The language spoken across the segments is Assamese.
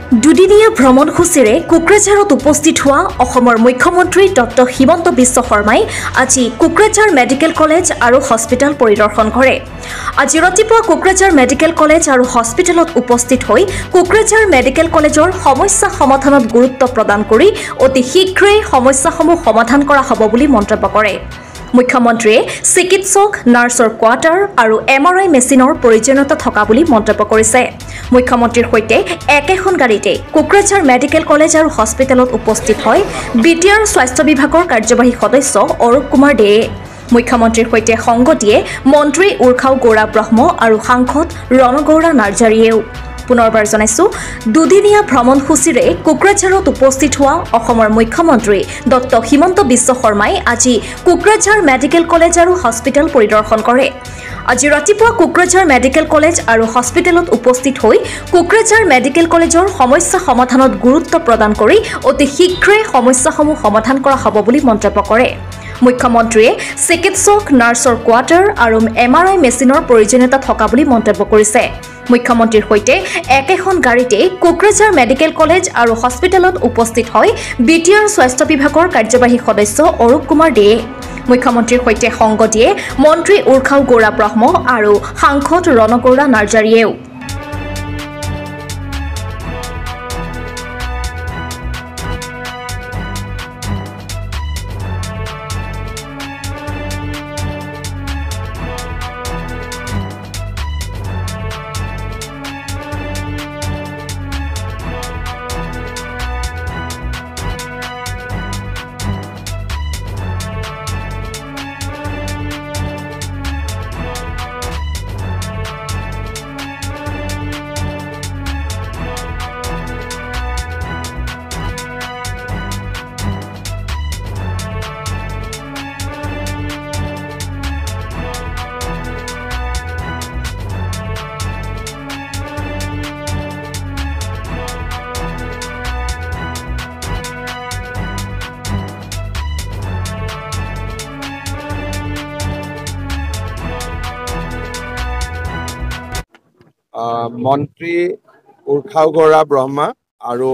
দুদিনীয়া ভ্ৰমণসূচীৰে কোকৰাঝাৰত উপস্থিত হোৱা অসমৰ মুখ্যমন্ত্ৰী ডক্টৰ হিমন্ত বিশ্ব শৰ্মাই আজি কোকৰাঝাৰ মেডিকেল কলেজ আৰু হস্পিটেল পৰিদৰ্শন কৰে। আজি ৰাতিপুৱা কোকৰাঝাৰ মেডিকেল কলেজ আৰু হস্পিটেলত উপস্থিত হৈ কোকৰাঝাৰ মেডিকেল কলেজৰ সমস্যা সমাধানত গুৰুত্ব প্ৰদান কৰি অতি শীঘ্ৰেই সমস্যাসমূহ সমাধান কৰা হ'ব বুলি মন্তব্য কৰে। মুখ্যমন্ত্ৰীয়ে চিকিৎসক নাৰ্ছৰ কোৱাৰ্টাৰ আৰু MRI মেচিনৰ প্ৰয়োজনীয়তা থকা বুলি মন্তব্য কৰিছে। মুখ্যমন্ত্ৰীৰ সৈতে একেখন গাড়ীতে কোকৰাঝাৰ মেডিকেল কলেজ আৰু হস্পিটেলত উপস্থিত হয় BTR স্বাস্থ্য বিভাগৰ কাৰ্যবাহী সদস্য অৰূপ কুমাৰ দেয়ে। মুখ্যমন্ত্ৰীৰ সৈতে সংগ দিয়ে মন্ত্ৰী উৰ্খাও গৌৰা ব্ৰহ্ম আৰু সাংসদ ৰণগৌৰা নাৰ্জাৰীয়েও। পুনৰবাৰ জনাইছো, দুদিনীয়া ভ্ৰমণসূচীৰে কোকৰাঝাৰত উপস্থিত হোৱা অসমৰ মুখ্যমন্ত্ৰী ডক্টৰ হিমন্ত বিশ্ব শৰ্মাই আজি কোকৰাঝাৰ মেডিকেল কলেজ আৰু হস্পিটেল পৰিদৰ্শন কৰে। আজি ৰাতিপুৱা কোকৰাঝাৰ মেডিকেল কলেজ আৰু হস্পিটেলত উপস্থিত হৈ কোকৰাঝাৰ মেডিকেল কলেজৰ সমস্যা সমাধানত গুৰুত্ব প্ৰদান কৰি অতি শীঘ্ৰে সমস্যাসমূহ সমাধান কৰা হ'ব বুলি মন্তব্য কৰে। মুখ্যমন্ত্ৰীয়ে চিকিৎসক নাৰ্ছৰ কোৱাৰ্টাৰ আৰু MRI মেচিনৰ প্ৰয়োজনীয়তা থকা বুলি মন্তব্য কৰিছে। মুখ্যমন্ত্ৰীৰ সৈতে একেখন গাড়ীতে কোকৰাঝাৰ মেডিকেল কলেজ আৰু হস্পিটেলত উপস্থিত হয় BTR স্বাস্থ্য বিভাগৰ কাৰ্যবাহী সদস্য অৰূপ কুমাৰ দেয়ে। মুখ্যমন্ত্ৰীৰ সৈতে সংগ দিয়ে মন্ত্ৰী উৰ্খাও গৌৰা ব্ৰহ্ম আৰু সাংসদ ৰণগৌৰা নাৰ্জাৰীয়েও। মন্ত্ৰী উৰ্খাও গৌৰা ব্ৰহ্মা আৰু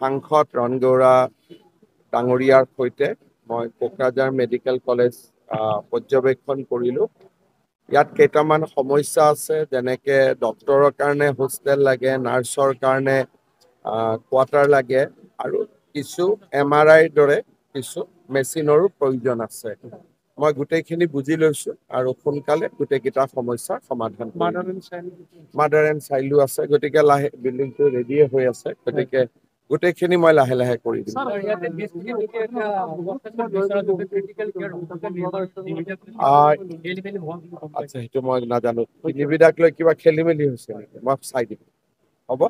সাংসদ ৰণগৌৰা ডাঙৰীয়াৰ সৈতে মই কোকৰাঝাৰ মেডিকেল কলেজ পৰ্যবেক্ষণ কৰিলোঁ। ইয়াত কেইটামান সমস্যা আছে, যেনেকৈ ডক্টৰৰ কাৰণে হোষ্টেল লাগে, নাৰ্ছৰ কাৰণে কোৱাৰ্টাৰ লাগে আৰু কিছু MRIৰ দৰে কিছু মেচিনৰো প্ৰয়োজন আছে। মই গোটেইখিনি বুজি লৈছোঁ আৰু সোনকালে গোটেইকেইটা সমস্যাৰ সমাধান মাদাৰ এণ্ড চাইল্ডো আছে, গতিকে বিল্ডিংটো ৰেডিয়ে হৈ আছে, গতিকে গোটেইখিনি মই লাহে লাহে কৰি দিম। আচ্ছা, সেইটো মই নাজানো। নিবিদাক লৈ কিবা খেলি মেলি হৈছে নেকি, মই চাই দিম। হ'ব।